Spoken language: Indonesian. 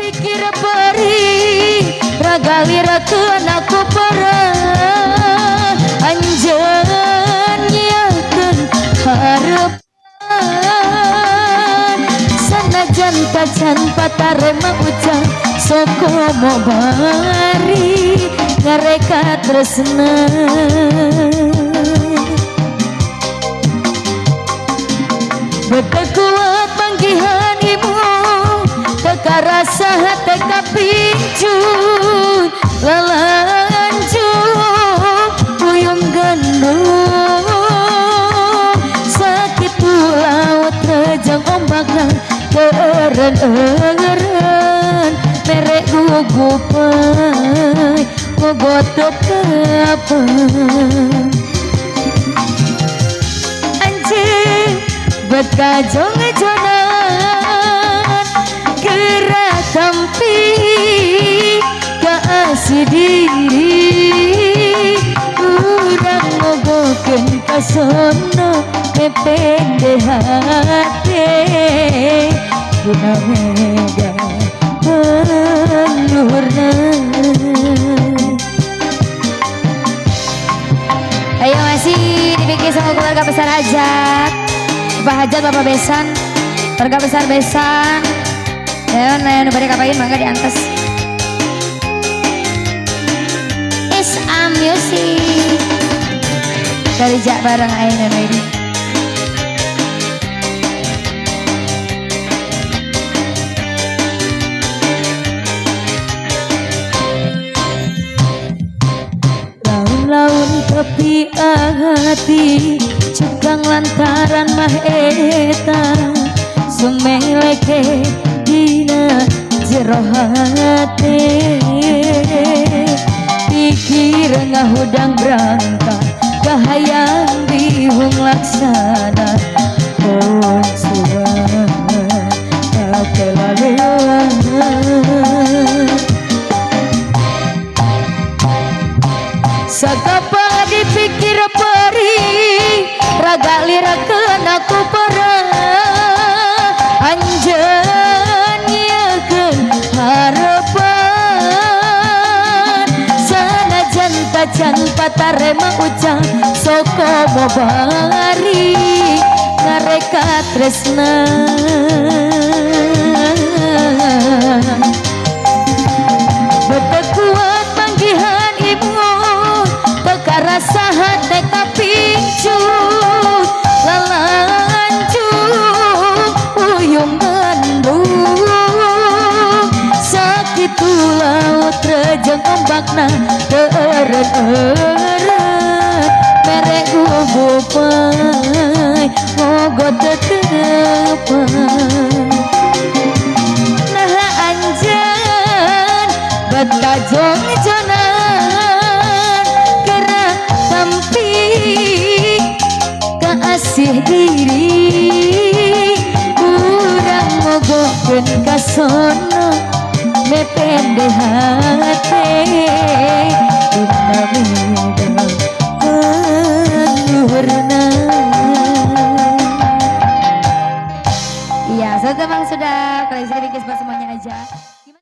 dipikir perih ragalirakeun aku parah anjeun nyiakeun harapan sanajan kacan patarema ucap sokomo bari ngareka tresna bete kuat panggihan ibu kekarasa hati kapincu lalanjung puyung gandung sakit laut rejang ombakna keren-eren merek gugupai mogot tetepan anjing bekajong-jongan gerak tampi keasih diri urang mogokeun kasono mepende hati guna mega pelurna. Ayo masih dibikin sama keluarga besar Hajat, Bapak Hajat, Bapak Besan, keluarga besar Besan. Ayo nanya pada kapain mangga diantes. It's a music dari Jak bareng Ain dan Wedi. Laun tepi hati cukang lantaran mah eta sung meleke dina jero hati pikir ngahudang berangkat kahayang bihung laksana oh suara kelalean sakapa dipikir perih ragalirakeun aku parah anjeun nyiakeun harapan sanajan kacan patarema ucap sokomo bari ngareka tresna bete kuat panggihan ibu rasa hati kapincu lalanjung uyung gandung sakit laut rejeng ombakna keren-eren merek gugupai mogot tetepan nah anjan bekajong-jongan kasih diri urang mogokeun kasono mepende hati dina